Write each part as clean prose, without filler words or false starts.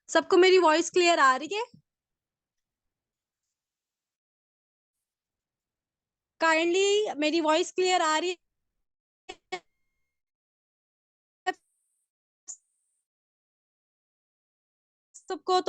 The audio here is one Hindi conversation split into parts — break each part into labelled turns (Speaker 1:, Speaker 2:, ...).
Speaker 1: सबको मेरी वॉइस क्लियर आ रही है? काइंडली मेरी वॉइस क्लियर आ रही है सबको?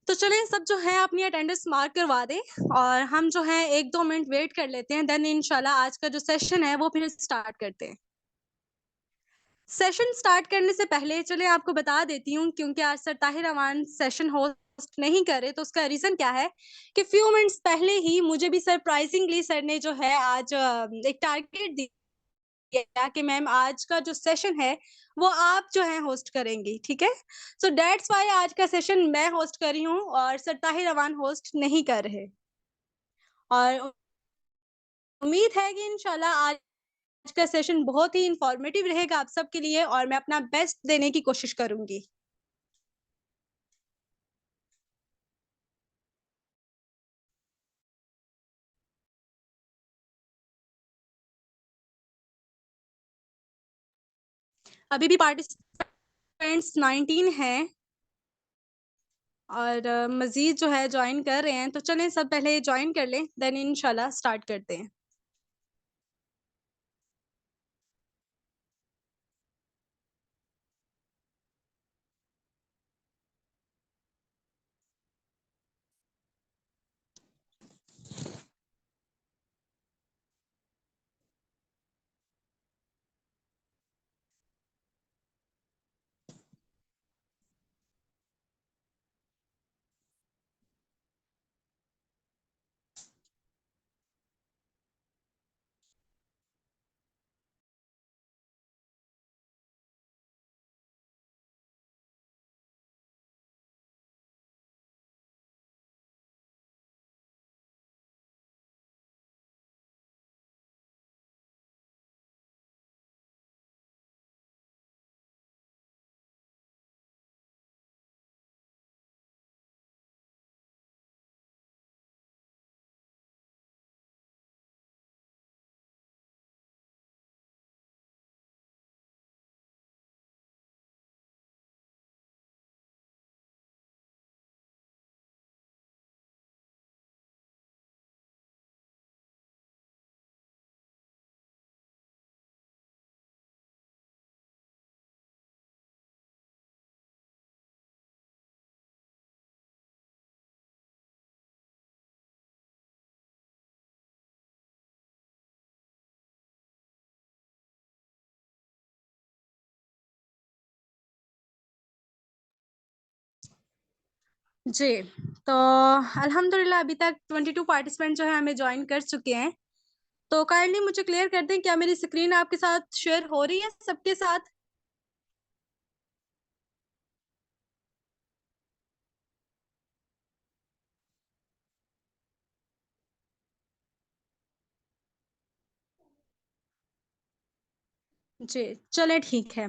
Speaker 1: तो चलें सब जो है अपनी अटेंडेंस मार्क करवा दें और हम जो है 1-2 मिनट वेट कर लेते हैं, देन इंशाल्लाह आज का जो सेशन है वो फिर स्टार्ट करते हैं। सेशन स्टार्ट करने से पहले चलिए आपको बता देती हूँ, क्योंकि आज सर ताहिर अमान सेशन होस्ट नहीं कर रहे, तो उसका रीज़न क्या है कि फ्यू मिनट्स पहले ही मुझे भी सरप्राइजिंगली सर ने जो है आज एक टारगेट दिया कि मैम आज का जो सेशन है वो आप जो है होस्ट करेंगी, ठीक है? सो दैट्स व्हाई आज का सेशन मैं होस्ट कर रही हूँ और सर ताहिर अमान होस्ट नहीं कर रहे। और उम्मीद है कि इंशाल्लाह आज का सेशन बहुत ही इंफॉर्मेटिव रहेगा आप सबके लिए और मैं अपना बेस्ट देने की कोशिश करूंगी। अभी भी पार्टिसिपेंट्स 19 हैं और मजीद जो है ज्वाइन कर रहे हैं, तो चलें सब पहले ज्वाइन कर लें, देन इंशाल्लाह स्टार्ट करते हैं। जी, तो अल्हम्दुलिल्लाह अभी तक 22 पार्टिसिपेंट जो है हमें ज्वाइन कर चुके हैं। तो काइंडली मुझे क्लियर कर दें, क्या मेरी स्क्रीन आपके साथ शेयर हो रही है सबके साथ? जी, चलें ठीक है।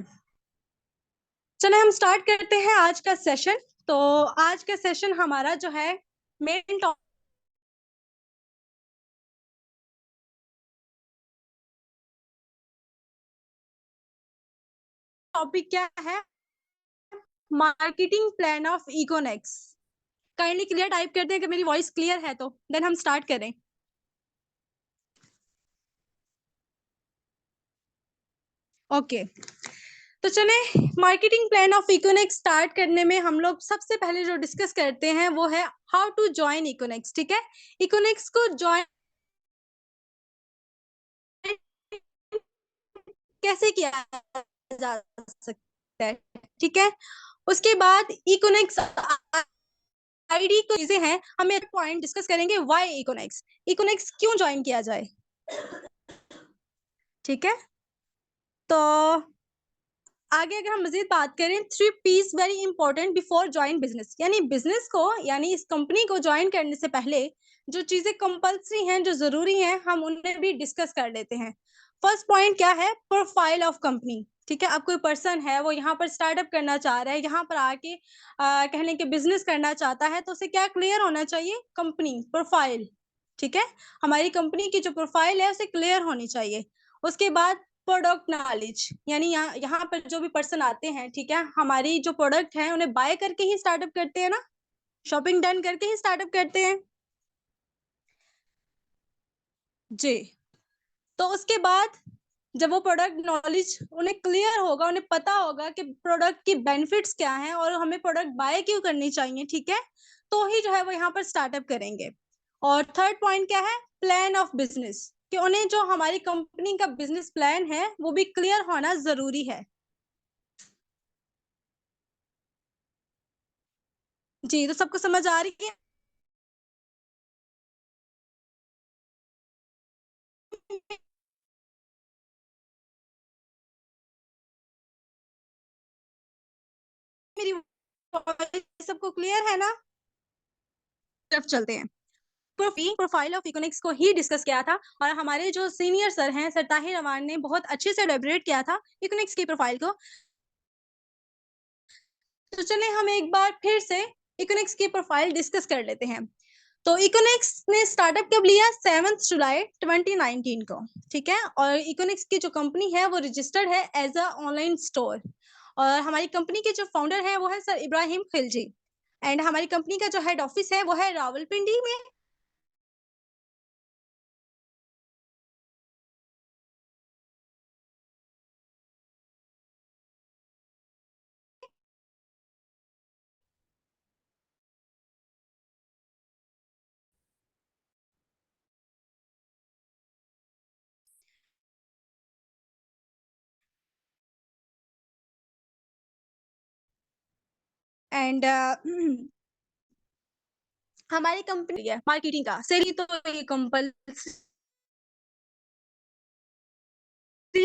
Speaker 1: चलें हम स्टार्ट करते हैं आज का सेशन। तो आज का सेशन हमारा जो है मेन टॉपिक क्या है? Marketing plan of Econex. Kindly clear type कर दें कि मेरी वॉइस क्लियर है, तो देन हम स्टार्ट करें। ओके, तो चले मार्केटिंग प्लान ऑफ इकोनेक्स स्टार्ट करने में हम लोग सबसे पहले जो डिस्कस करते हैं वो है हाउ टू ज्वाइन इकोनेक्स, ठीक है? इकोनेक्स को ज्वाइन कैसे किया जा सकता है, ठीक है? उसके बाद इकोनेक्स आईडी को चीजें हैं, हम एक पॉइंट डिस्कस करेंगे व्हाई इकोनेक्स, इकोनेक्स क्यों ज्वाइन किया जाए, ठीक है? तो आगे अगर हम मजीद बात करें, 3 P's very important before join business, यानी बिजनेस को यानी इस कंपनी को ज्वाइन करने से पहले जो चीजें कंपल्सरी हैं, जो जरूरी हैं, हम उन्हें भी डिस्कस कर लेते हैं। फर्स्ट पॉइंट क्या है, प्रोफाइल ऑफ कंपनी। ठीक है, अब कोई पर्सन है वो यहाँ पर स्टार्टअप करना चाह रहा है, यहाँ पर आके कहने के बिजनेस करना चाहता है, तो उसे क्या क्लियर होना चाहिए, कंपनी प्रोफाइल। ठीक है, हमारी कंपनी की जो प्रोफाइल है उसे क्लियर होनी चाहिए। उसके बाद प्रोडक्ट नॉलेज, यानी यहाँ पर जो भी पर्सन आते हैं, ठीक है, हमारी जो प्रोडक्ट है उन्हें बाय करके ही स्टार्टअप करते हैं ना, शॉपिंग डन करके ही स्टार्टअप करते हैं जी। तो उसके बाद जब वो प्रोडक्ट नॉलेज उन्हें क्लियर होगा, उन्हें पता होगा कि प्रोडक्ट की बेनिफिट्स क्या हैं और हमें प्रोडक्ट बाय क्यों करनी चाहिए, ठीक है, तो ही जो है वो यहाँ पर स्टार्टअप करेंगे। और थर्ड पॉइंट क्या है, प्लान ऑफ बिजनेस, कि उन्हें जो हमारी कंपनी का बिजनेस प्लान है वो भी क्लियर होना जरूरी है जी। तो सबको समझ आ रही है मेरी voice सबको क्लियर है ना? तरफ चलते हैं। प्रोफाइल ऑफ इकोनॉमिक्स को ही डिस्कस किया था और हमारे जो सीनियर सर हैं, सर ताहिर अमान ने बहुत अच्छे से एलेबोरेट किया था इकोनॉमिक्स की प्रोफाइल को। तो चले हम एक बार फिर से इकोनॉमिक्स की प्रोफाइल डिस्कस कर लेते हैं। तो इकोनॉमिक्स ने स्टार्टअप कब लिया, 7 जुलाई 2019 को। ठीक है, और इकोनॉमिक्स की जो कंपनी है वो रजिस्टर्ड है एज अ ऑनलाइन स्टोर। और हमारी कंपनी के जो फाउंडर है वो है सर इब्राहिम खिलजी। एंड हमारी कंपनी का जो हेड ऑफिस है वो है रावलपिंडी में। एंड हमारी कंपनी है मार्केटिंग का सेल तो ये कंपल्सरी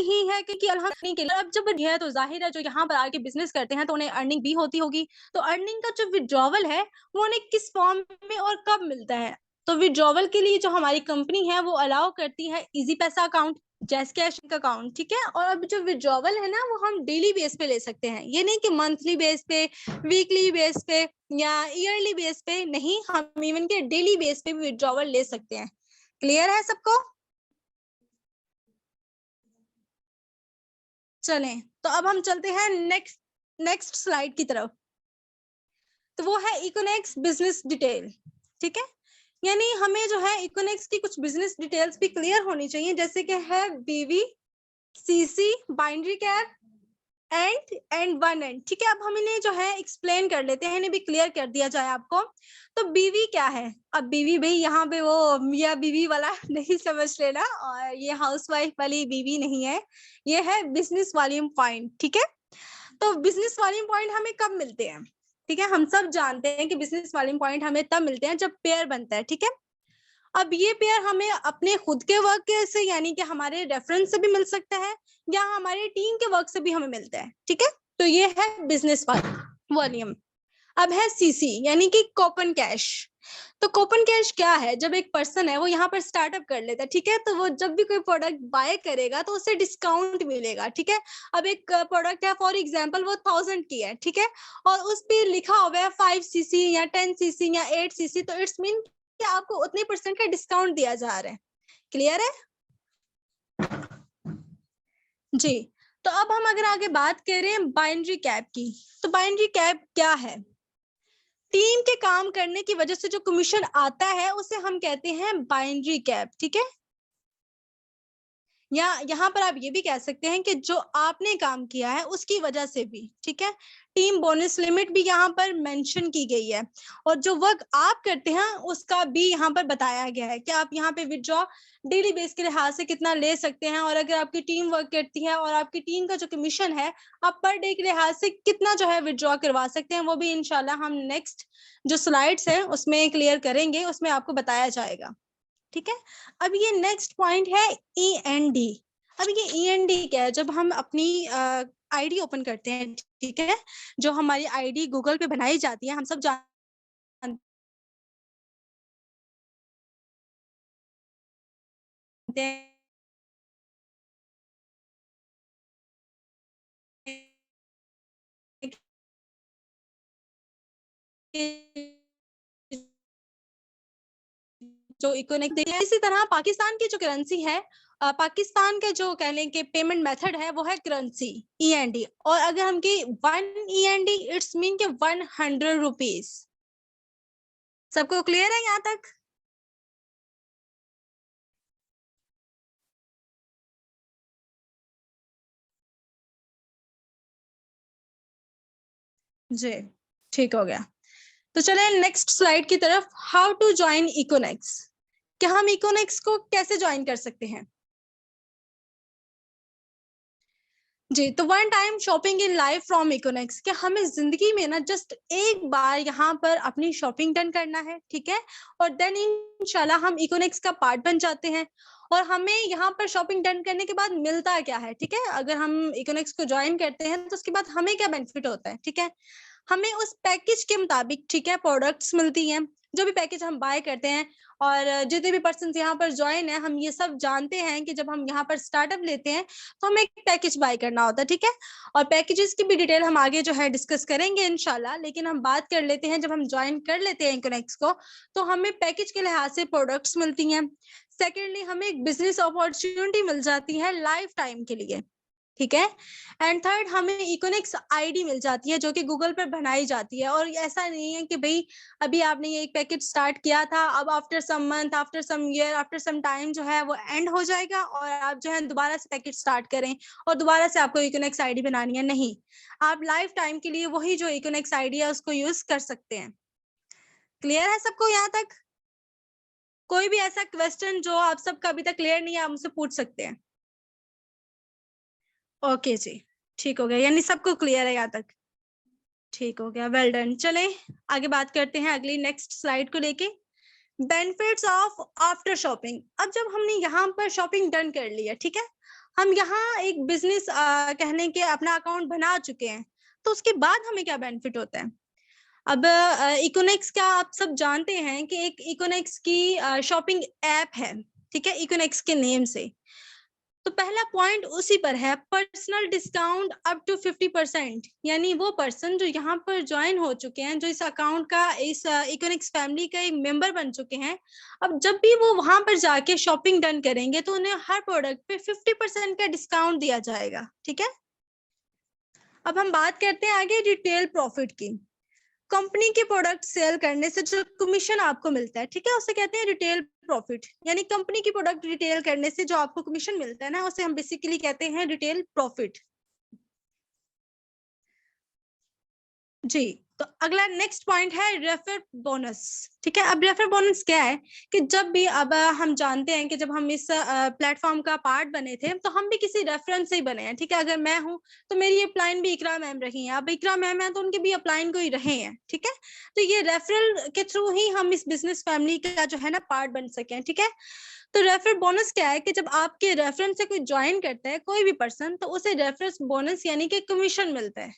Speaker 1: ही है, क्योंकि अल्हम्दुलिल्लाह के लिए अब जब है तो जाहिर है जो यहाँ पर आके बिजनेस करते हैं तो उन्हें अर्निंग भी होती होगी। तो अर्निंग का जो विड्रॉवल है वो उन्हें किस फॉर्म में और कब मिलता है, तो विड्रॉवल के लिए जो हमारी कंपनी है वो अलाउ करती है इजी पैसा अकाउंट, जैस कैश अकाउंट। ठीक है, और अब जो विड्रॉवल है ना वो हम डेली बेस पे ले सकते हैं, ये नहीं कि मंथली बेस पे, वीकली बेस पे या ईयरली बेस पे, नहीं, हम इवन के डेली बेस पे भी विड्रॉवल ले सकते हैं। क्लियर है सबको? चलें, तो अब हम चलते हैं नेक्स्ट नेक्स्ट स्लाइड की तरफ। तो वो है इकोनॉमिक्स बिजनेस डिटेल। ठीक है, यानी हमें जो है इकोनॉमिक्स की कुछ बिजनेस डिटेल्स भी क्लियर होनी चाहिए, जैसे कि है बीवी, CC, binary cap and one and. ठीक है, अब हम इन्हें जो है एक्सप्लेन कर लेते हैं, इन्हें भी क्लियर कर दिया जाए आपको। तो बीवी क्या है, अब बीवी भाई यहाँ पे वो मियाँ बीवी वाला नहीं समझ लेना, और ये हाउसवाइफ वाली बीवी नहीं है, ये है बिजनेस वॉल्यूम पॉइंट। ठीक है, तो बिजनेस वॉल्यूम पॉइंट हमें कब मिलते हैं, ठीक है, हम सब जानते हैं कि बिजनेस वॉल्यूम पॉइंट हमें तब मिलते हैं जब पेयर बनता है। ठीक है, अब ये पेयर हमें अपने खुद के वर्क से यानी कि हमारे रेफरेंस से भी मिल सकता है या हमारे टीम के वर्क से भी हमें मिलता है। ठीक है, तो ये है बिजनेस वॉल्यूम। अब है सीसी यानी कि कोपन कैश। तो कोपन कैश क्या है, जब एक पर्सन है वो यहाँ पर स्टार्टअप कर लेता है, ठीक है, तो वो जब भी कोई प्रोडक्ट बाय करेगा तो उसे डिस्काउंट मिलेगा। ठीक है, अब एक प्रोडक्ट है फॉर एग्जांपल वो 1000 की है, ठीक है, और उस पे लिखा हुआ है 5 सीसी या 10 सीसी या 8 सीसी, तो इट्स मीन कि आपको उतने परसेंट का डिस्काउंट दिया जा रहा है। क्लियर है जी? तो अब हम अगर आगे बात करें बाइनरी कैप की, तो बाइनरी कैप क्या है, टीम के काम करने की वजह से जो कमीशन आता है उसे हम कहते हैं बाइनरी कैप। ठीक है, या यहाँ पर आप ये भी कह सकते हैं कि जो आपने काम किया है उसकी वजह से भी। ठीक है, टीम बोनस लिमिट भी यहाँ पर मेंशन की गई है, और जो वर्क आप करते हैं उसका भी यहाँ पर बताया गया है कि आप यहाँ पे विड्रॉ डेली बेस के लिहाज से कितना ले सकते हैं, और अगर आपकी टीम वर्क करती है और आपकी टीम का जो कमीशन है आप पर डे के लिहाज से कितना जो है विड्रॉ करवा सकते हैं, वो भी इंशाल्लाह हम नेक्स्ट जो स्लाइड्स है उसमें क्लियर करेंगे, उसमें आपको बताया जाएगा। ठीक है, अब ये नेक्स्ट पॉइंट है ई एन डी। अब ये ई एन डी क्या है, जब हम अपनी आईडी ओपन करते हैं, ठीक है, जो हमारी आईडी गूगल पे बनाई जाती है, हम सब जानते हैं जो इकोनॉमिक, इसी तरह पाकिस्तान की जो करेंसी है, पाकिस्तान का जो कह लें कि पेमेंट मेथड है वो है करेंसी, ईएनडी। और अगर हम की 1 ईएनडी, इट्स मीन के 100 रुपीज। सबको क्लियर है यहाँ तक? जी, ठीक हो गया। तो चले नेक्स्ट स्लाइड की तरफ। हाउ टू ज्वाइन इकोनेक्स, क्या हम इकोनेक्स को कैसे ज्वाइन कर सकते हैं? जी, तो one time shopping in life from Econex, क्या हमें जिंदगी में ना जस्ट एक बार यहाँ पर अपनी शॉपिंग डन करना है, ठीक है, और देन इंशाल्लाह हम इकोनेक्स का पार्ट बन जाते हैं। और हमें यहाँ पर शॉपिंग डन करने के बाद मिलता क्या है, ठीक है, अगर हम इकोनेक्स को ज्वाइन करते हैं तो उसके बाद हमें क्या बेनिफिट होता है, ठीक है, हमें उस पैकेज के मुताबिक, ठीक है, प्रोडक्ट्स मिलती हैं, जो भी पैकेज हम बाय करते हैं। और जितने भी पर्सन यहाँ पर ज्वाइन है, हम ये सब जानते हैं कि जब हम यहाँ पर स्टार्टअप लेते हैं तो हमें एक पैकेज बाय करना होता है, ठीक है। और पैकेजेस की भी डिटेल हम आगे जो है डिस्कस करेंगे इंशाल्लाह, लेकिन हम बात कर लेते हैं, जब हम ज्वाइन कर लेते हैं इकोनेक्स को तो हमें पैकेज के लिहाज से प्रोडक्ट्स मिलती हैं। सेकेंडली हमें एक बिजनेस अपॉर्चुनिटी मिल जाती है लाइफ टाइम के लिए, ठीक है। एंड थर्ड, हमें इकोनिक्स आईडी मिल जाती है जो कि गूगल पर बनाई जाती है। और ऐसा नहीं है कि भाई अभी आपने ये एक पैकेज स्टार्ट किया था, अब after some month, after some year, after some time जो है वो एंड हो जाएगा और आप जो है दोबारा से पैकेज स्टार्ट करें और दोबारा से आपको इकोनिक्स आईडी बनानी है, नहीं। आप लाइफ टाइम के लिए वही जो इकोनिक्स आईडी है उसको यूज कर सकते हैं। क्लियर है सबको यहाँ तक? कोई भी ऐसा क्वेश्चन जो आप सबका अभी तक क्लियर नहीं है, आप मुझसे पूछ सकते हैं। ओके जी, ठीक हो गया, यानी सबको क्लियर है यहाँ तक? ठीक हो गया, वेल डन। चले आगे बात करते हैं अगली नेक्स्ट स्लाइड को लेके। Benefits of after shopping. अब जब हमने यहाँ पर शॉपिंग डन कर ली है, ठीक है, हम यहाँ एक बिजनेस कहने के अपना अकाउंट बना चुके हैं, तो उसके बाद हमें क्या बेनिफिट होता है? अब इकोनेक्स का आप सब जानते हैं कि एक इकोनेक्स की शॉपिंग ऐप है, ठीक है, इकोनेक्स के नेम से। तो पहला पॉइंट उसी पर है, पर्सनल डिस्काउंट अप टू 50%। यानी वो पर्सन जो यहाँ पर ज्वाइन हो चुके हैं, जो इस अकाउंट का, इस इकोनिक्स फैमिली का एक मेंबर बन चुके हैं, अब जब भी वो वहां पर जाके शॉपिंग डन करेंगे तो उन्हें हर प्रोडक्ट पे 50% का डिस्काउंट दिया जाएगा, ठीक है। अब हम बात करते हैं आगे रिटेल प्रॉफिट की। कंपनी के प्रोडक्ट सेल करने से जो कमीशन आपको मिलता है, ठीक है, उसे कहते हैं रिटेल प्रॉफिट। यानी कंपनी की प्रोडक्ट रिटेल करने से जो आपको कमीशन मिलता है ना, उसे हम बेसिकली कहते हैं रिटेल प्रॉफिट। जी, तो अगला नेक्स्ट पॉइंट है रेफर बोनस, ठीक है। अब रेफर बोनस क्या है कि जब भी, अब हम जानते हैं कि जब हम इस प्लेटफॉर्म का पार्ट बने थे तो हम भी किसी रेफरेंस से ही बने हैं, ठीक है। अगर मैं हूं तो मेरी अपलाइन भी इकरा मैम रही हैं, अब इकरा मैम है तो उनके भी अपलाइन को ही रहे हैं, ठीक है। तो ये रेफरल के थ्रू ही हम इस बिजनेस फैमिली का जो है ना पार्ट बन सके, ठीक है। तो रेफर बोनस क्या है कि जब आपके रेफरेंस से कोई ज्वाइन करता है कोई भी पर्सन, तो उसे रेफरेंस बोनस यानी कि कमीशन मिलता है।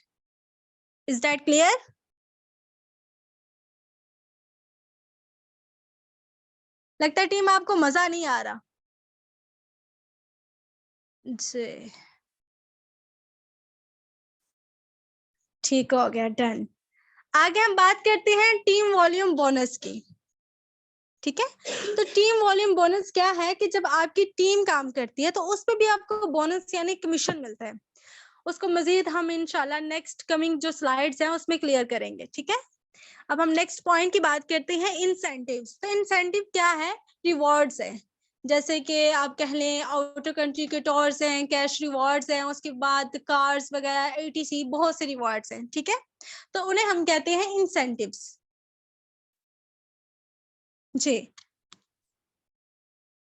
Speaker 1: Is that clear? लगता है टीम आपको मजा नहीं आ रहा। जी, ठीक हो गया, डन। आगे हम बात करते हैं टीम वॉल्यूम बोनस की, ठीक है। तो टीम वॉल्यूम बोनस क्या है कि जब आपकी टीम काम करती है तो उस पर भी आपको बोनस यानी कमीशन मिलता है। उसको मजीद हम इंशाल्लाह नेक्स्ट कमिंग जो स्लाइड्स हैं उसमें क्लियर करेंगे, ठीक है। अब हम नेक्स्ट पॉइंट की बात करते हैं, इंसेंटिव्स। तो इंसेंटिव क्या है? रिवॉर्ड्स है, जैसे कि आप कह लें आउटर कंट्री के टूर्स हैं, कैश रिवॉर्ड्स हैं, उसके बाद कार्स वगैरह एटीसी, बहुत से रिवॉर्ड्स हैं, ठीक है। तो उन्हें हम कहते हैं इंसेंटिव्स। जी,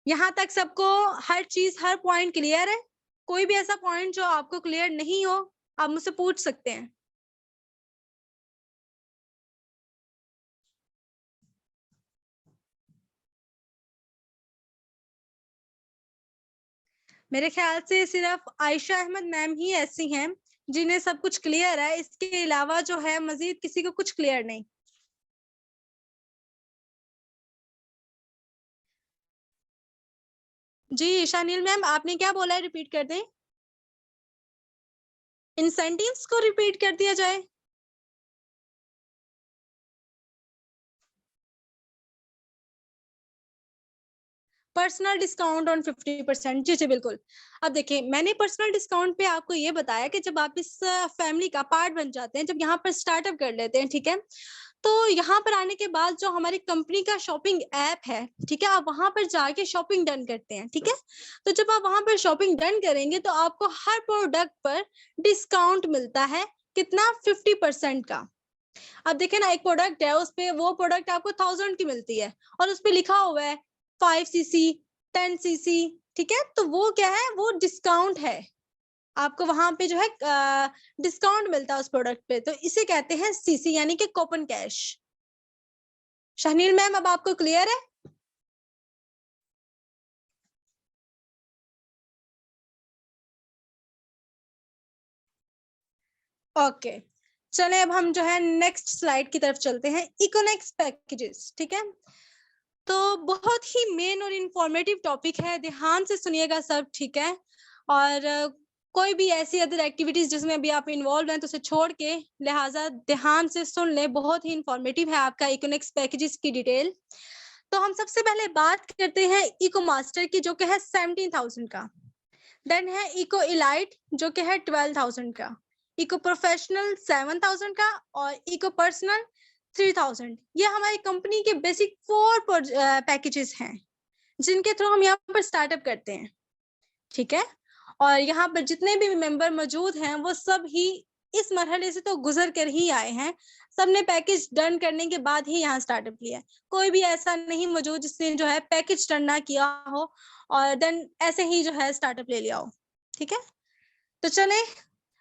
Speaker 1: यहाँ तक सबको हर चीज, हर पॉइंट क्लियर है? कोई भी ऐसा पॉइंट जो आपको क्लियर नहीं हो, आप मुझसे पूछ सकते हैं। मेरे ख्याल से सिर्फ आयशा अहमद मैम ही ऐसी हैं जिन्हें सब कुछ क्लियर है, इसके अलावा जो है मजीद किसी को कुछ क्लियर नहीं। जी शानील मैम, आपने क्या बोला है, रिपीट कर दें। इंसेंटिव्स को रिपीट कर दिया जाए? Personal discount on 50%। जी जी बिल्कुल। अब देखिए, मैंने पर्सनल डिस्काउंट पे आपको ये बताया कि जब आप इस फैमिली का पार्ट बन जाते हैं, जब यहाँ पर स्टार्टअप कर लेते हैं, ठीक है, तो यहाँ पर आने के बाद जो हमारी कंपनी का शॉपिंग ऐप है, ठीक है, आप वहां पर जाके शॉपिंग डन करते हैं, ठीक है। तो जब आप वहां पर शॉपिंग डन करेंगे तो आपको हर प्रोडक्ट पर डिस्काउंट मिलता है। कितना? 50% का। अब देखिए ना, एक प्रोडक्ट है, उस पे वो प्रोडक्ट आपको 1000 की मिलती है और उस पे लिखा हुआ है 5cc, 10cc, ठीक है, तो वो क्या है? वो डिस्काउंट है। आपको वहां पे जो है डिस्काउंट मिलता है उस प्रोडक्ट पे, तो इसे कहते हैं सीसी, यानी कि कूपन कैश। शहनील मैम, अब आपको क्लियर है? ओके, चले अब हम जो है नेक्स्ट स्लाइड की तरफ चलते हैं। इकोनेक्स पैकेजेस, ठीक है, तो बहुत ही मेन और इंफॉर्मेटिव टॉपिक है, ध्यान से सुनिएगा सब, ठीक है। और कोई भी ऐसी अदर एक्टिविटीज जिसमें भी आप इन्वॉल्व हैं तो उसे छोड़ के, लिहाजा ध्यान से सुन ले, बहुत ही इंफॉर्मेटिव है आपका इकोनेक्स पैकेजेस की डिटेल। तो हम सबसे पहले बात करते हैं इको मास्टर की, जो कि है 17,000 का। देन है इको इलाइट, जो कि है 12,000 का। इको प्रोफेशनल 7,000 का, और इको पर्सनल 3,000। ये हमारी कंपनी के बेसिक 4 पैकेजेस हैं जिनके थ्रू हम यहाँ पर स्टार्टअप करते हैं, ठीक है। और यहाँ पर जितने भी मेंबर मौजूद हैं वो सब ही इस मरहले से तो गुजर कर ही आए हैं। सबने पैकेज डन करने के बाद ही यहाँ स्टार्टअप किया है। कोई भी ऐसा नहीं मौजूद जिसने जो है पैकेज डन ना किया हो और देन ऐसे ही जो है स्टार्टअप ले लिया हो, ठीक है। तो चले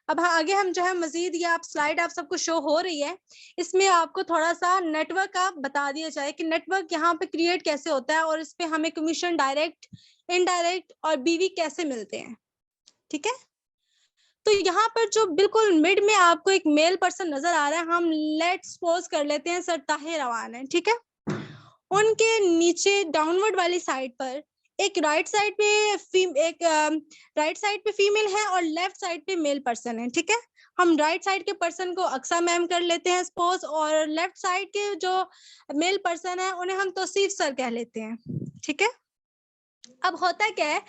Speaker 1: अब आगे हम जो है मजीद, ये आप स्लाइड आप सबको शो हो रही है, इसमें आपको थोड़ा सा नेटवर्क का बता दिया जाए कि नेटवर्क यहाँ पे क्रिएट कैसे होता है और इस पे हमें कमीशन डायरेक्ट, इनडायरेक्ट और बीवी कैसे मिलते हैं, ठीक है। तो यहाँ पर जो बिल्कुल मिड में आपको एक मेल पर्सन नजर आ रहा है, हम लेट्स सपोज कर लेते हैं सर ताहिर रवान है, ठीक है। उनके नीचे डाउनवर्ड वाली साइड पर एक राइट साइड पे राइट साइड पे फीमेल है और लेफ्ट साइड पे मेल पर्सन है, ठीक है। हम राइट साइड के पर्सन को अक्सा मैम कर लेते हैं सपोज, और लेफ्ट साइड के जो मेल पर्सन है उन्हें हम तौसीफ सर कह लेते हैं, ठीक है। अब होता क्या है,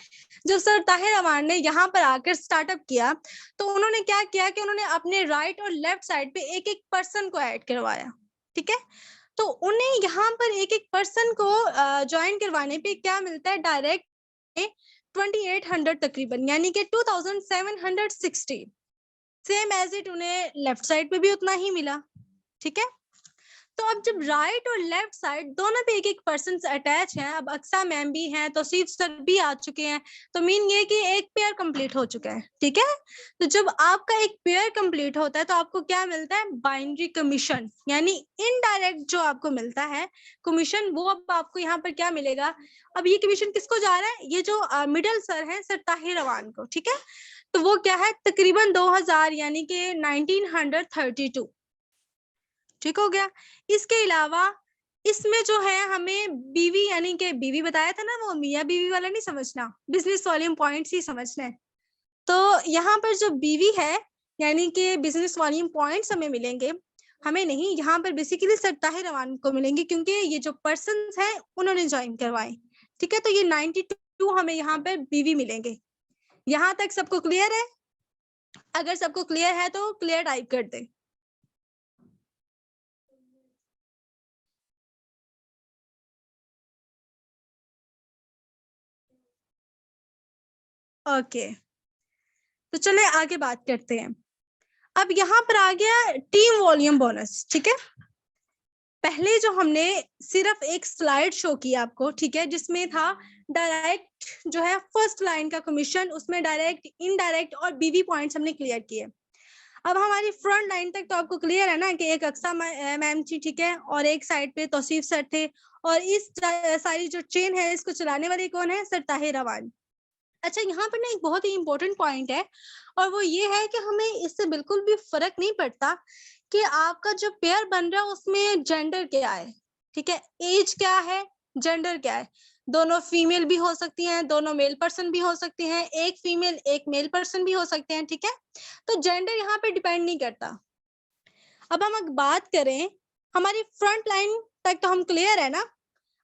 Speaker 1: जब सर ताहिर रवान ने यहाँ पर आकर स्टार्टअप किया तो उन्होंने क्या किया कि उन्होंने अपने राइट और लेफ्ट साइड पे एक एक पर्सन को ऐड करवाया, ठीक है। तो उन्हें यहाँ पर एक एक पर्सन को ज्वाइन करवाने पे क्या मिलता है? डायरेक्ट 2800 तकरीबन, यानी कि 2760। सेम एज इट उन्हें लेफ्ट साइड पे भी उतना ही मिला, ठीक है। तो अब जब राइट और लेफ्ट साइड दोनों पे एक एक पर्सन अटैच हैं, अब अक्सा मैम भी हैं, तौसीफ सर भी आ चुके हैं, तो मीन ये कि एक पेयर कंप्लीट हो चुका है, ठीक है। तो जब आपका एक पेयर कंप्लीट होता है तो आपको क्या मिलता है? बाइनरी कमीशन, यानी इनडायरेक्ट जो आपको मिलता है कमीशन, वो अब आपको यहाँ पर क्या मिलेगा? अब ये कमीशन किसको जा रहा है? ये जो मिडल सर है, सर ताहिर रवान को, ठीक है। तो वो क्या है? तकरीबन 2000, यानी कि 1932, ठीक हो गया। इसके अलावा इसमें जो है हमें बीवी, यानी कि बीवी बताया था ना, वो मियाँ बीवी वाला नहीं समझना, बिजनेस वॉल्यूम पॉइंट्स ही समझना है। तो यहाँ पर जो बीवी है, यानी कि बिजनेस वॉल्यूम पॉइंट्स हमें मिलेंगे, हमें नहीं, यहाँ पर बेसिकली सर ताहिर रवान को मिलेंगे, क्योंकि ये जो पर्सन हैं उन्होंने ज्वाइन करवाए, ठीक है। तो ये 92 हमें यहाँ पर बीवी मिलेंगे। यहाँ तक सबको क्लियर है? अगर सबको क्लियर है तो क्लियर टाइप कर दे। ओके, तो चले आगे बात करते हैं। अब यहाँ पर आ गया टीम वॉल्यूम बोनस, ठीक है। पहले जो हमने सिर्फ एक स्लाइड शो की आपको, ठीक है, जिसमें था डायरेक्ट जो है फर्स्ट लाइन का कमीशन, उसमें डायरेक्ट, इनडायरेक्ट और बीवी पॉइंट्स हमने क्लियर किए। अब हमारी फ्रंट लाइन तक तो आपको क्लियर है ना कि एक अक्सा मैम थी, ठीक है, और एक साइड पे तौसीफ सर थे, और इस सारी जो चेन है इसको चलाने वाले कौन है? सर ताहिर रवान। अच्छा, यहाँ पर ना एक बहुत ही इंपॉर्टेंट पॉइंट है, और वो ये है कि हमें इससे बिल्कुल भी फर्क नहीं पड़ता कि आपका जो पेयर बन रहा है उसमें जेंडर क्या है, ठीक है, एज क्या है, जेंडर क्या है। दोनों फीमेल भी हो सकती हैं, दोनों मेल पर्सन भी हो सकती हैं, एक फीमेल एक मेल पर्सन भी हो सकते हैं, ठीक है। तो जेंडर यहाँ पे डिपेंड नहीं करता। अब हम बात करें हमारी फ्रंट लाइन तक, तो हम क्लियर है ना।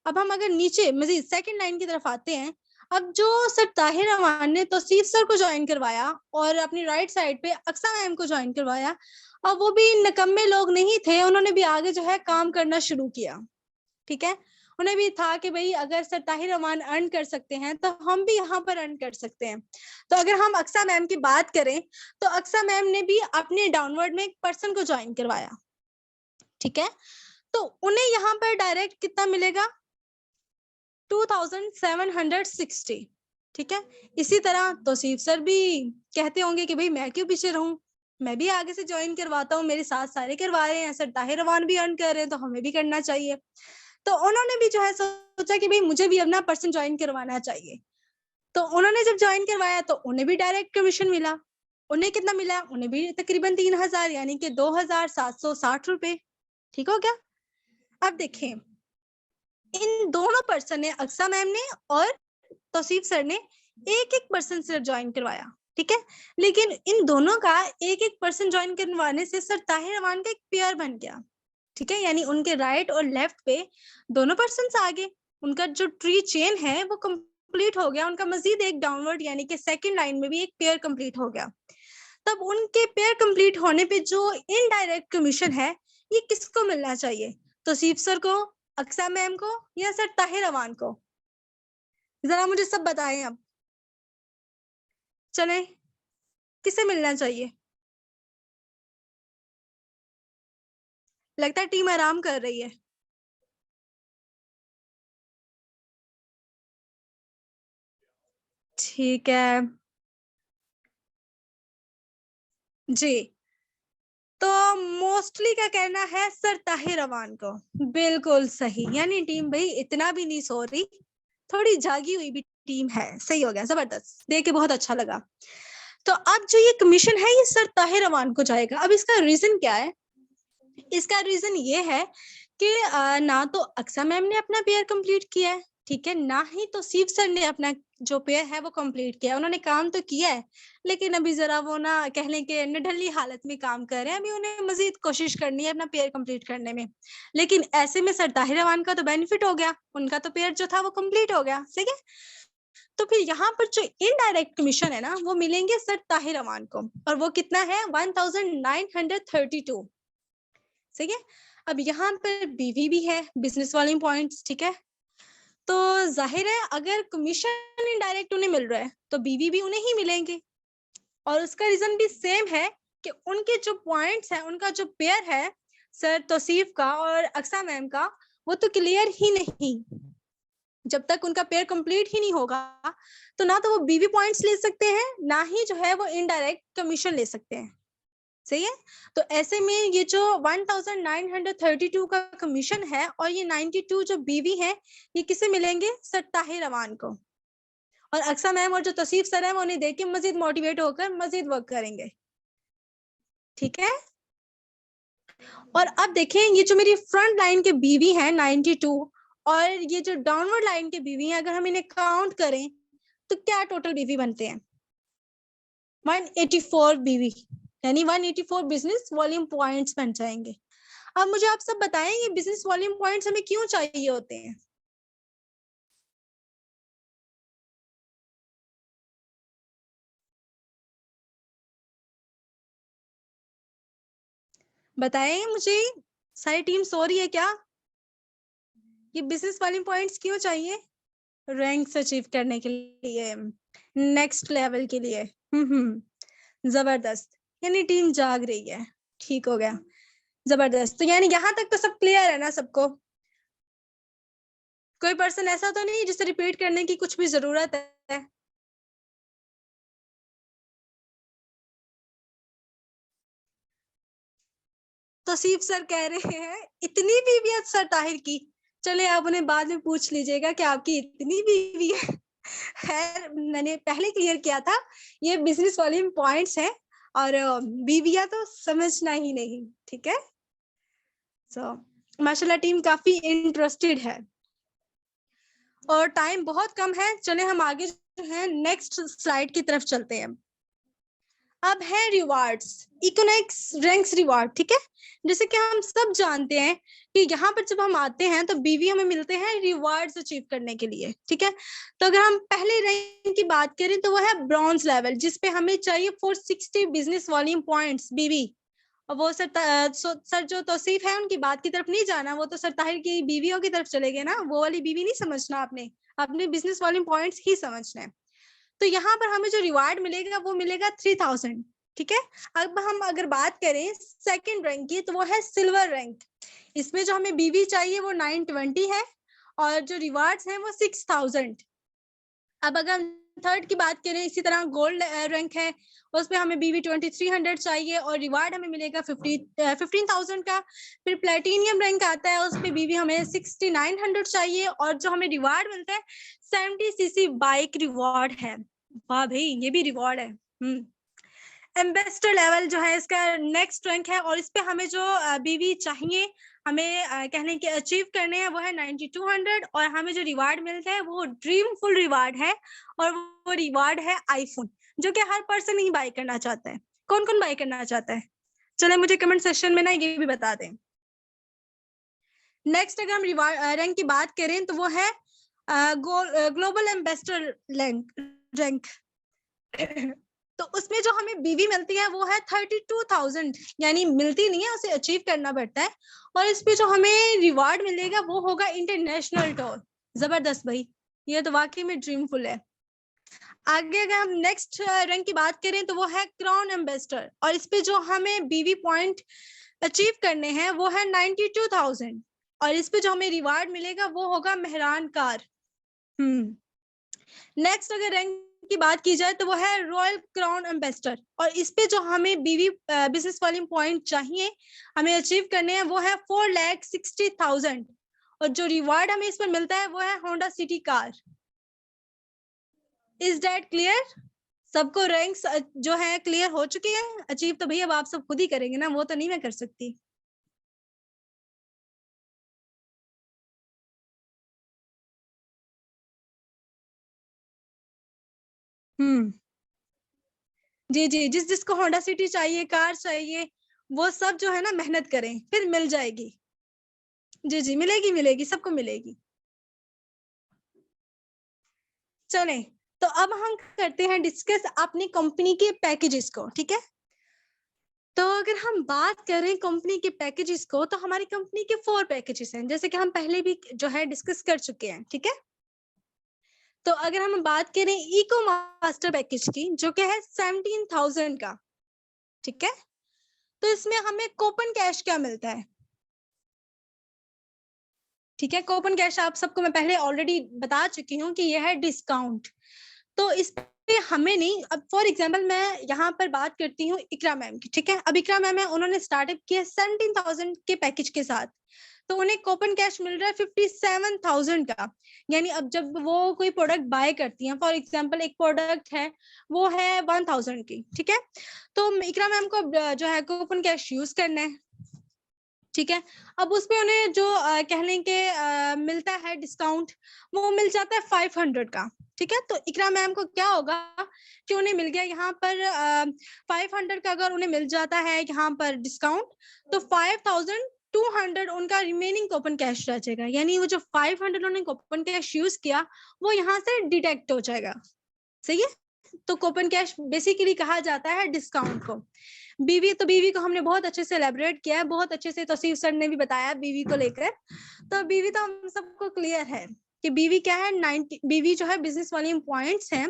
Speaker 1: अब हम अगर नीचे मजीद सेकंड लाइन की तरफ आते हैं, अब जो सर ताहिर अमान ने तौसीफ सर को ज्वाइन करवाया और अपनी राइट साइड पे अक्सा मैम को ज्वाइन करवाया, अब वो भी निकम्मे लोग नहीं थे, उन्होंने भी आगे जो है काम करना शुरू किया। ठीक है, उन्हें भी था कि भाई अगर सर ताहिर अमान अर्न कर सकते हैं तो हम भी यहाँ पर अर्न कर सकते हैं। तो अगर हम अक्सा मैम की बात करें तो अक्सा मैम ने भी अपने डाउनवर्ड में एक पर्सन को ज्वाइन करवाया। ठीक है, तो उन्हें यहाँ पर डायरेक्ट कितना मिलेगा, 2760। ठीक है, इसी तरह तौसीफ सर भी कहते होंगे कि भाई मैं क्यों पीछे रहूं, मैं भी आगे से ज्वाइन करवाता हूँ, मेरे साथ सारे करवा रहे हैं, सर ताहिर रवान भी अर्न कर रहे हैं तो हमें भी करना चाहिए। तो उन्होंने भी जो है सोचा कि भाई मुझे भी अपना पर्सन ज्वाइन करवाना चाहिए। तो उन्होंने जब ज्वाइन करवाया तो उन्हें भी डायरेक्ट कमीशन मिला। उन्हें कितना मिला, उन्हें भी तकरीबन 3000 यानी कि 2760 रुपए। ठीक हो गया। अब देखें, इन दोनों पर्सन ने, अक्सा मैम ने और तौसीफ सर ने, एक एक पर्सन से ज्वाइन करवाया। ठीक है, लेकिन इन दोनों का एक एक पर्सन ज्वाइन करवाने से सर ताहिर अमान का एक पेयर बन गया। ठीक है, यानी उनके राइट और लेफ्ट पे दोनों पर्सन आगे, उनका जो ट्री चेन है वो कंप्लीट हो गया, उनका मजीद एक डाउनवर्ड यानी कि सेकंड लाइन में भी एक पेयर कंप्लीट हो गया। तब उनके पेयर कंप्लीट होने पे जो इनडायरेक्ट कमीशन है ये किसको मिलना चाहिए, तौसीफ सर को, अक्सा मैम को, या सर ताहिर अमान को? जरा मुझे सब बताएं। अब चले, किसे मिलना चाहिए? लगता है टीम आराम कर रही है। ठीक है जी, तो मोस्टली का कहना है सर ताहिर अमान को। बिल्कुल सही, यानी टीम भाई इतना भी नहीं सो रही, थोड़ी जागी हुई भी टीम है। सही हो गया, जबरदस्त, देख के बहुत अच्छा लगा। तो अब जो ये कमीशन है ये सर ताहिर अमान को जाएगा। अब इसका रीजन क्या है? इसका रीजन ये है कि ना तो अक्सा मैम ने अपना पेयर कंप्लीट किया है, ठीक है, ना ही तो सीफ सर ने अपना जो पेयर है वो कंप्लीट किया। उन्होंने काम तो किया है लेकिन अभी जरा वो ना कह लें कि निढल्ली हालत में काम कर रहे हैं, अभी उन्हें मजीद कोशिश करनी है अपना पेयर कंप्लीट करने में। लेकिन ऐसे में सर ताहिर अमान का तो बेनिफिट हो गया, उनका तो पेयर जो था वो कंप्लीट हो गया। सही है, तो फिर यहाँ पर जो इनडायरेक्ट कमीशन है ना वो मिलेंगे सर ताहिर अमान को, और वो कितना है, 1932। सही है, अब यहाँ पर बीवी भी है, बिजनेस वाले पॉइंट्स। ठीक है, तो जाहिर है अगर कमीशन इनडायरेक्ट उन्हें मिल रहा है तो बीवी भी उन्हें ही मिलेंगे, और उसका रीजन भी सेम है कि उनके जो पॉइंट्स हैं, उनका जो पेयर है सर तौसीफ का और अक्सा मैम का, वो तो क्लियर ही नहीं। जब तक उनका पेयर कंप्लीट ही नहीं होगा तो ना तो वो बीवी पॉइंट्स ले सकते हैं, ना ही जो है वो इनडायरेक्ट कमीशन ले सकते हैं। सही है, तो ऐसे में ये जो 1932 का कमीशन है और ये 92 जो बीवी है, ये किसे मिलेंगे, सर ताहिर अमान को। और अक्सा मैम और जो तौसीफ सर है वो उन्हें देख के मजीद मोटिवेट होकर मजीद वर्क करेंगे। ठीक है, और अब देखें ये जो मेरी फ्रंट लाइन के बीवी है 92 और ये जो डाउनवर्ड लाइन के बीवी है, अगर हम इन्हें काउंट करें तो क्या टोटल बीवी बनते हैं, 184 बीवी, यानी 184 बिजनेस वॉल्यूम पॉइंट्स बन जाएंगे। अब मुझे आप सब बताएं ये बिजनेस वॉल्यूम पॉइंट्स हमें क्यों चाहिए होते हैं? बताएं मुझे, सारी टीम सो रही है क्या? ये बिजनेस वॉल्यूम पॉइंट्स क्यों चाहिए? रैंक्स अचीव करने के लिए, नेक्स्ट लेवल के लिए। जबरदस्त, यानी टीम जाग रही है। ठीक हो गया, जबरदस्त। तो यानी यहाँ तक तो सब क्लियर है ना सबको? कोई पर्सन ऐसा तो नहीं जिसे रिपीट करने की कुछ भी जरूरत है? तौसीफ सर कह रहे हैं इतनी बीवियत सर ताहिर की। चले आप उन्हें बाद में पूछ लीजिएगा कि आपकी इतनी बीवी है। खैर मैंने पहले क्लियर किया था, ये बिजनेस वॉल्यूम पॉइंट्स हैं और बीवियां तो समझना ही नहीं। ठीक है, सो माशाल्लाह टीम काफी इंटरेस्टेड है और टाइम बहुत कम है। चले हम आगे जो है नेक्स्ट स्लाइड की तरफ चलते हैं। अब है रिवार्ड्स, इकोनॉमिक्स रैंक्स रिवार्ड, ठीक है। जैसे कि हम सब जानते हैं कि यहाँ पर जब हम आते हैं तो बीवी हमें मिलते हैं रिवार्ड्स अचीव करने के लिए, ठीक है। तो अगर हम पहले रैंक की बात करें तो वो है ब्रॉन्ज लेवल, जिसपे हमें चाहिए 460 बिजनेस वॉल्यूम पॉइंट्स बीवी। और वो सर जो तौसीफ है उनकी बात की तरफ नहीं जाना, वो तो सर ताहिर की बीवियों की तरफ चले गए ना, वो वाली बीवी नहीं समझना आपने, अपने बिजनेस वॉल्यूम पॉइंट्स ही समझना है। तो यहाँ पर हमें जो रिवार्ड मिलेगा वो मिलेगा 3000, ठीक है। अब हम अगर बात करें सेकंड रैंक की तो वो है सिल्वर रैंक। इसमें जो हमें बीवी चाहिए वो 920 है और जो रिवार्ड्स हैं वो 6000। अब अगर हम थर्ड की बात करें, इसी तरह गोल्ड रैंक है, उसमें हमें बीवी 2300 चाहिए और रिवार्ड हमें मिलेगा 15,000 का। फिर प्लेटिनियम रैंक आता है, उसमें बीवी हमें 6900 चाहिए और जो हमें रिवार्ड मिलता है 70 सीसी बाइक रिवार्ड है। वाह भाई, ये भी रिवार्ड है। एम्बेसडर लेवल जो है इसका नेक्स्ट रैंक है और इस पे हमें जो बीवी चाहिए, हमें कहने के अचीव करने हैं वो है 9200 और हमें जो रिवार्ड मिलता है वो ड्रीम फुल रिवार्ड है और वो रिवार्ड है आईफोन, जो कि हर पर्सन ही बाय करना चाहता है। कौन कौन बाय करना चाहता है? चले मुझे कमेंट सेक्शन में ना ये भी बता दें। नेक्स्ट अगर हम रिवार्ड रैंक की बात करें तो वो है ग्लोबल एम्बेसडर रैंक तो उसमें जो हमें बीवी मिलती है वो है 32,000, यानी मिलती नहीं है, उसे अचीव करना पड़ता है। और इस पे जो हमें रिवार्ड मिलेगा वो होगा इंटरनेशनल टूर। जबरदस्त भाई, ये तो वाकई में ड्रीमफुल है। आगे अगर हम नेक्स्ट रैंक की बात करें तो वो है क्राउन एम्बेसडर और इस पे जो हमें बीवी पॉइंट अचीव करने हैं वो है 92,000 और इस पे जो हमें रिवार्ड मिलेगा वो होगा मेहरान कार। नेक्स्ट अगर रैंक की बात की जाए तो वो है रॉयल क्राउन एम्बेसडर और इस पे जो हमें बीवी बिजनेस वॉल्यूम पॉइंट चाहिए, हमें अचीव करने हैं वो है 4,60,000 और जो रिवार्ड हमें इस पर मिलता है वो है Honda city car. Is that clear? सबको रैंक्स जो है क्लियर हो चुके हैं? अचीव तो भैया अब आप सब खुद ही करेंगे ना, वो तो नहीं मैं कर सकती। हम्म जी जी, जिस जिसको होंडा सिटी चाहिए, कार चाहिए, वो सब जो है ना मेहनत करें, फिर मिल जाएगी। जी जी, मिलेगी मिलेगी, सबको मिलेगी। चले, तो अब हम करते हैं डिस्कस अपनी कंपनी के पैकेजेस को, ठीक है। तो अगर हम बात करें कंपनी के पैकेजेस को तो हमारी कंपनी के 4 पैकेजेस हैं, जैसे कि हम पहले भी जो है डिस्कस कर चुके हैं, ठीक है। तो अगर हम बात करें इको मास्टर पैकेज की जो कि है 17,000 का, ठीक है। तो इसमें हमें कूपन कैश क्या मिलता है? ठीक है, कूपन कैश आप सबको मैं पहले ऑलरेडी बता चुकी हूँ कि यह है डिस्काउंट। तो इस पे हमें नहीं, अब फॉर एग्जांपल मैं यहाँ पर बात करती हूँ इकरा मैम की, ठीक है। अब इकरा मैम है, उन्होंने स्टार्टअप किया 17,000 के पैकेज के साथ, तो उन्हें कूपन कैश मिल रहा है 57,000 का। यानी अब जब वो कोई प्रोडक्ट बाय करती हैं, फॉर एग्जांपल एक प्रोडक्ट है वो है 1000 की, ठीक है। तो इकरा मैम को जो है कूपन कैश यूज करना है, ठीक है। अब उसमें उन्हें जो कह लें कि मिलता है डिस्काउंट, वो मिल जाता है 500 का, ठीक है। तो इकरा मैम को क्या होगा कि उन्हें मिल गया यहाँ पर 500 का, अगर उन्हें मिल जाता है यहाँ पर डिस्काउंट तो 5,200 उनका रिमेनिंग कूपन कैश रह जाएगा, यानी वो जो 500 उन्होंने कूपन कैश यूज किया वो यहाँ से डिडक्ट हो जाएगा। सही है, तो कूपन कैश बेसिकली कहा जाता है डिस्काउंट को। बीवी, तो बीवी को हमने बहुत अच्छे से एलेबोरेट किया है, बहुत अच्छे से तौसीफ सर ने भी बताया बीवी को लेकर। तो बीवी तो हम सबको क्लियर है कि बीवी क्या है, 90 बीवी जो है बिजनेस वॉल्यूम पॉइंट्स हैं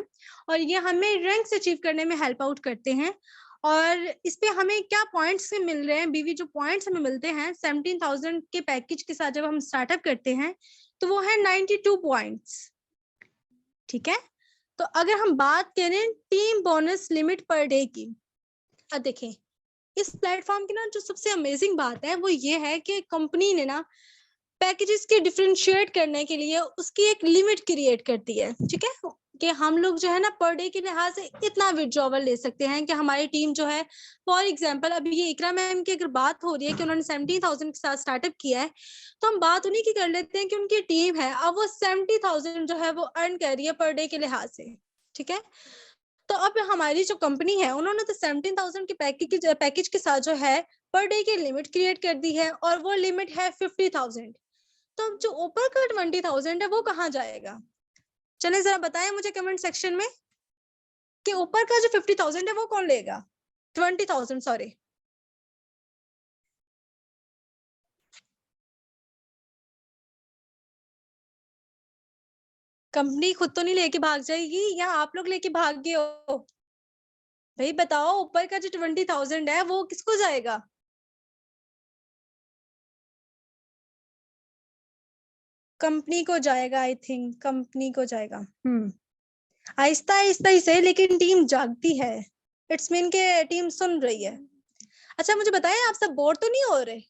Speaker 1: और ये हमें रैंक्स अचीव करने में हेल्प आउट करते हैं। और इस पे हमें क्या पॉइंट्स से मिल रहे हैं, बीवी जो पॉइंट्स हमें मिलते हैं 17,000 के पैकेज के साथ जब हम स्टार्टअप करते हैं तो वो है 92 पॉइंट्स, ठीक है। तो अगर हम बात करें team bonus limit per day की, अब देखें इस प्लेटफॉर्म की ना जो सबसे अमेजिंग बात है वो ये है कि कंपनी ने ना पैकेजेस के डिफरेंशिएट करने के लिए उसकी एक लिमिट क्रिएट करती है, ठीक है। कि हम लोग जो है ना पर डे के लिहाज से इतना विड्रॉवल ले सकते हैं कि हमारी टीम जो है, फॉर एग्जांपल अभी ये इकरा मैम की अगर बात हो रही है कि उन्होंने 17,000 के साथ स्टार्टअप किया है, तो हम बात उन्हीं की कर लेते हैं कि उनकी टीम है, अब वो 70,000 जो है वो अर्न कर रही है पर डे के लिहाज से, ठीक है। तो अब हमारी जो कंपनी है उन्होंने तो 17,000 के पैकेज के साथ जो है पर डे की लिमिट क्रिएट कर दी है और वो लिमिट है 50,000। तो अब जो ऊपर का 20,000 है वो कहाँ जाएगा? चलिए जरा बताएं मुझे कमेंट सेक्शन में कि ऊपर का जो 50,000 है वो कौन लेगा? 20,000 सॉरी। कंपनी खुद तो नहीं लेके भाग जाएगी या आप लोग लेके भाग गए हो? भाई बताओ, ऊपर का जो 20,000 है वो किसको जाएगा? कंपनी को जाएगा, आई थिंक कंपनी को जाएगा। आहिस्ता आहिस्ता ही सही, लेकिन टीम जागती है। इट्स मीन के टीम सुन रही है। अच्छा मुझे बताएं, आप सब बोर तो नहीं हो रहे?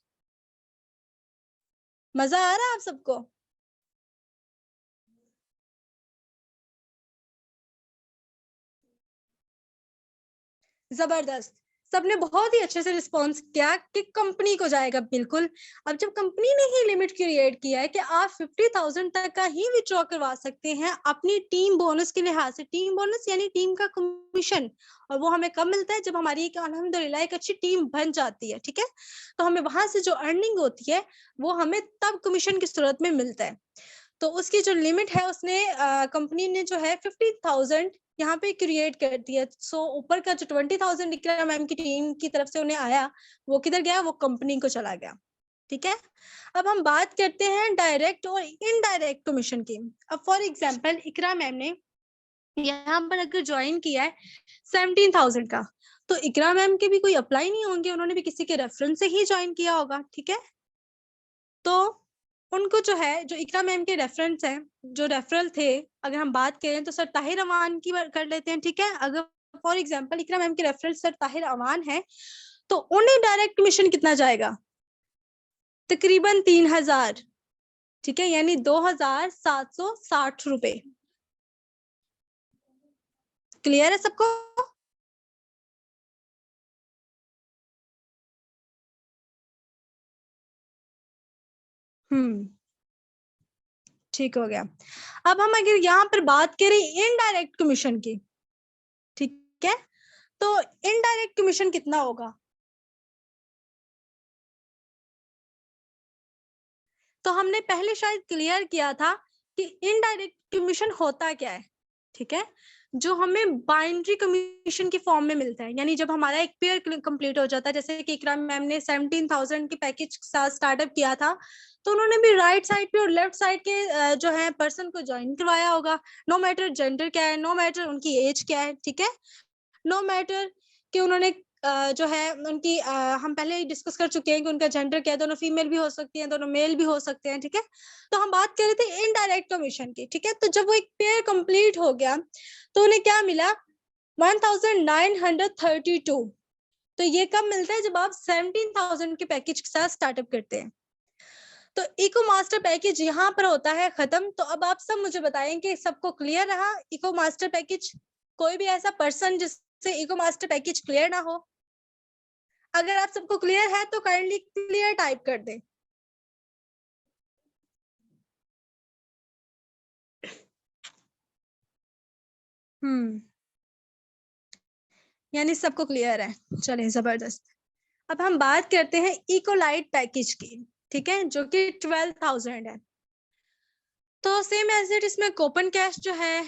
Speaker 1: मजा आ रहा है आप सबको? जबरदस्त। सबने बहुत ही अच्छे से रिस्पॉन्स किया कि कंपनी को जाएगा, बिल्कुल। अब जब कंपनी ने ही लिमिट क्रिएट किया है कि आप 50,000 तक का ही विड्रॉ करवा सकते हैं अपनी टीम बोनस के लिहाज से। टीम बोनस यानी टीम का कमीशन, और वो हमें कब मिलता है? जब हमारी एक अल्हम्दुलिल्लाह एक अच्छी टीम बन जाती है, ठीक है। तो हमें वहां से जो अर्निंग होती है वो हमें तब कमीशन की सूरत में मिलता है। तो उसकी जो लिमिट है उसने कंपनी ने जो है 50,000 यहाँ पे क्रिएट कर दिया। सो ऊपर का जो 20,000 इकरा मैम की टीम की तरफ से उन्हें आया, वो किधर गया? वो कंपनी को चला गया, ठीक है। अब हम बात करते हैं डायरेक्ट और इनडायरेक्ट कमीशन की। अब फॉर एग्जांपल इकरा मैम ने यहाँ पर अगर ज्वाइन किया है 17,000 का, तो इकरा मैम के भी कोई अप्लाई नहीं होंगे, उन्होंने भी किसी के रेफरेंस से ही ज्वाइन किया होगा, ठीक है। तो उनको जो है, जो इकरा मैम के रेफरेंस हैं, जो रेफरल थे, अगर हम बात करें तो सर ताहिर अमान की कर लेते हैं, ठीक है। अगर फॉर एग्जांपल इकरा मैम के रेफरेंस सर ताहिर अमान है, तो उन्हें डायरेक्ट कमीशन कितना जाएगा? तकरीबन 3,000, ठीक है, यानी 2,760 रुपए। क्लियर है सबको? हम्म, ठीक हो गया। अब हम अगर यहाँ पर बात करें इनडायरेक्ट कमीशन की, ठीक है, तो इनडायरेक्ट कमीशन कितना होगा? तो हमने पहले शायद क्लियर किया था कि इनडायरेक्ट कमीशन होता क्या है, ठीक है। जो हमें बाइनरी कमीशन की फॉर्म में मिलता है, यानी जब हमारा एक पेयर कंप्लीट हो जाता है, जैसे कि इकराम मैम ने 17,000 के पैकेज के साथ स्टार्टअप किया था, तो उन्होंने भी राइट साइड पे और लेफ्ट साइड के जो है पर्सन को ज्वाइन करवाया होगा। नो मैटर जेंडर क्या है, नो मैटर उनकी एज क्या है, ठीक है, नो मैटर कि उन्होंने जो है उनकी हम पहले ही डिस्कस कर चुके हैं कि उनका जेंडर क्या है, दोनों फीमेल भी हो सकती हैं, दोनों मेल भी हो सकते हैं, ठीक है। तो हम बात कर रहे थे इनडायरेक्ट कमीशन की, ठीक है। तो जब वो एक पेयर कंप्लीट हो गया तो उन्हें क्या मिला? 1932। तो ये कब मिलता है? जब आप 17,000 के पैकेज के साथ स्टार्टअप करते हैं। तो इको मास्टर पैकेज यहाँ पर होता है खत्म। तो अब आप सब मुझे बताएं कि सबको क्लियर रहा इको मास्टर पैकेज? कोई भी ऐसा पर्सन जिससे इको मास्टर पैकेज क्लियर ना हो? अगर आप सबको क्लियर है तो काइंडली क्लियर टाइप कर दें। हम्म, यानी सबको क्लियर है, चलिए जबरदस्त। अब हम बात करते हैं इकोलाइट पैकेज की, ठीक है, जो कि 12,000 है। तो सेम एज इट इसमें कूपन कैश जो है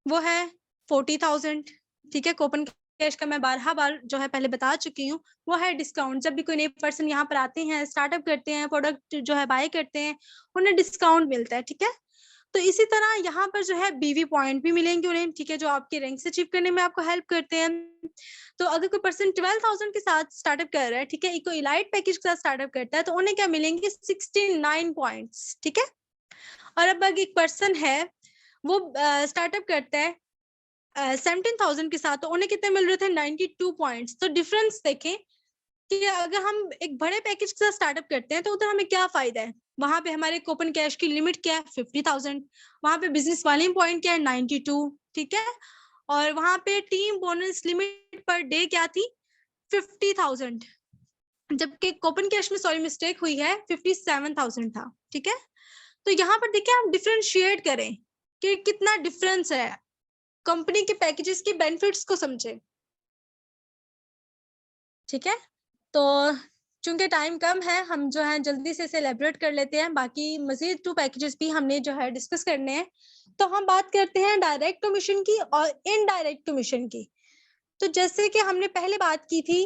Speaker 1: वो है 40,000, ठीक है। कूपन कैश का मैं 12 बार जो है पहले बता चुकी हूँ। वो है डिस्काउंट, जब भी कोई नए पर्सन यहाँ पर आते हैं, स्टार्टअप करते हैं, प्रोडक्ट जो है बाय करते हैं, उन्हें डिस्काउंट मिलता है, ठीक है। तो इसी तरह यहाँ पर जो है बीवी पॉइंट भी मिलेंगे उन्हें, ठीक है, जो आपके रैंक से अचीव करने में आपको हेल्प करते हैं। तो अगर कोई पर्सन 12,000 के साथ स्टार्टअप कर रहा है, ठीक है, इको इलाइट पैकेज के साथ स्टार्टअप करता है, तो उन्हें क्या मिलेंगे? 69 पॉइंट्स, ठीक है। और अब अगर एक पर्सन है वो स्टार्टअप करता है 17,000 के साथ, तो उन्हें कितने मिल रहे थे? 92 पॉइंट्स। तो डिफरेंस देखें कि अगर हम एक बड़े पैकेज के साथ स्टार्टअप करते हैं तो उधर हमें क्या फायदा है? वहां पे हमारे कूपन कैश की लिमिट क्या है? 50,000। वहां पे बिजनेस वाली पॉइंट क्या है? 92, ठीक है। और वहां पे team bonus limit per day क्या थी? 50,000। जबकि कूपन कैश में सॉरी मिस्टेक हुई है, 57,000 था, ठीक है। तो यहाँ पर देखिए, हम डिफरेंशिएट करें कि कितना डिफरेंस है कंपनी के पैकेजेस की बेनिफिट्स को समझे। ठीक है, तो चूंकि टाइम कम है, हम जो है जल्दी से इसे एलेबरेट कर लेते हैं। बाकी मजीद 2 पैकेजेस भी हमने जो है डिस्कस करने हैं। तो हम बात करते हैं डायरेक्ट कमीशन की और इनडायरेक्ट कमीशन की। तो जैसे कि हमने पहले बात की थी,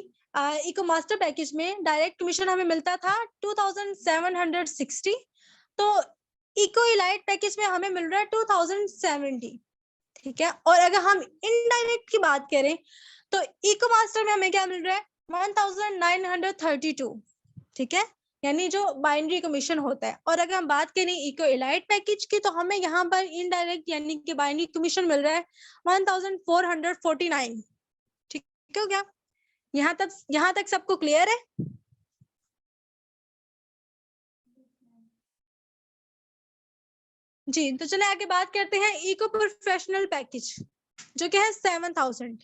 Speaker 1: इको मास्टर पैकेज में डायरेक्ट कमीशन हमें मिलता था 2760। तो इको इलाइट पैकेज में हमें मिल रहा है 2070। ठीक है, और अगर हम इनडायरेक्ट की बात करें तो इको मास्टर में हमें क्या मिल रहा है 1932। ठीक है, यानी जो बाइनरी कमीशन होता है। और अगर हम बात करें इको इलाइट पैकेज की, तो हमें यहाँ पर इनडायरेक्ट यानी कि बाइनरी कमीशन मिल रहा है 1449। ठीक हो गया, यहाँ तक सबको क्लियर है? जी, तो चले आगे बात करते हैं इको प्रोफेशनल पैकेज, जो कि है 7000।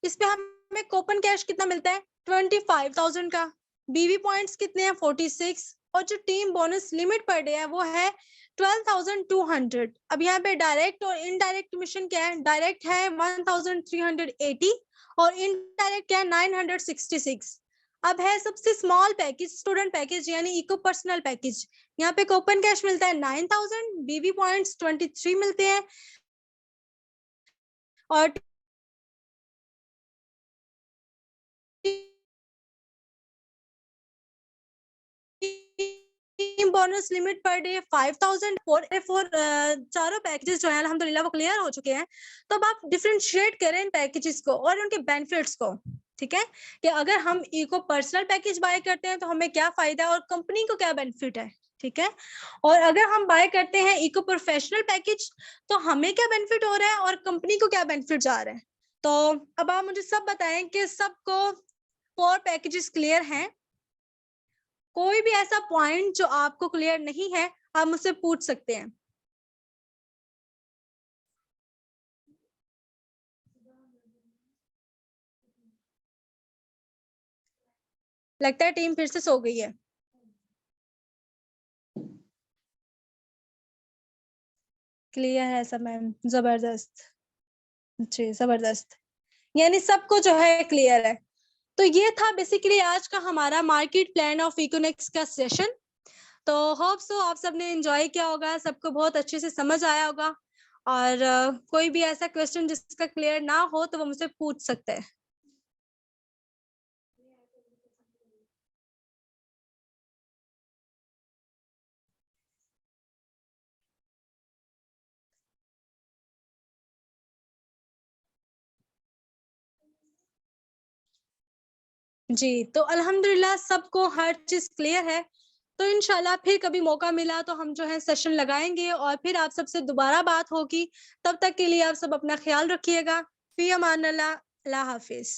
Speaker 1: इस पे हमें कूपन कैश कितना मिलता है 25,000 का, बीवी पॉइंट्स कितने हैं 46, और जो team bonus limit per day है वो है 12,200। अब यहाँ पे डायरेक्ट और इनडायरेक्ट कमीशन क्या है, डायरेक्ट है 1,380 और इनडायरेक्ट क्या है 966। अब है सबसे स्मॉल पैकेज स्टूडेंट पैकेज यानी इको पर्सनल पैकेज। यहाँ पे कूपन कैश मिलता है 9,000, बीवी पॉइंट्स 23 मिलते हैं और team bonus limit per day 5,000। Four चारों पैकेजेस जो है अल्हम्दुलिल्लाह वो क्लियर हो चुके हैं। तो अब आप डिफरेंशिएट करें इन पैकेजेस को और उनके बेनिफिट्स को। ठीक है, कि अगर हम इको पर्सनल पैकेज बाय करते हैं तो हमें क्या फायदा है और कंपनी को क्या बेनिफिट है। ठीक है, और अगर हम बाय करते हैं इको प्रोफेशनल पैकेज तो हमें क्या बेनिफिट हो रहा है और कंपनी को क्या बेनिफिट जा रहा है। तो अब आप मुझे सब बताएं कि सबको 4 पैकेजेस क्लियर हैं? कोई भी ऐसा पॉइंट जो आपको क्लियर नहीं है आप मुझसे पूछ सकते हैं। लगता है टीम फिर से सो गई है। क्लियर है सब मैम, जबरदस्त। जी जबरदस्त, यानी सबको जो है क्लियर है। तो ये था बेसिकली आज का हमारा मार्केट प्लान ऑफ इकोनॉमिक्स का सेशन। तो होप सो आप सबने एंजॉय किया होगा, सबको बहुत अच्छे से समझ आया होगा। और कोई भी ऐसा क्वेश्चन जिसका क्लियर ना हो तो वो मुझसे पूछ सकते हैं। जी, तो अल्हम्दुलिल्लाह सबको हर चीज क्लियर है। तो इंशाल्लाह फिर कभी मौका मिला तो हम जो है सेशन लगाएंगे और फिर आप सबसे दोबारा बात होगी। तब तक के लिए आप सब अपना ख्याल रखिएगा। फी अमान अल्लाह, अल्लाह हाफिज।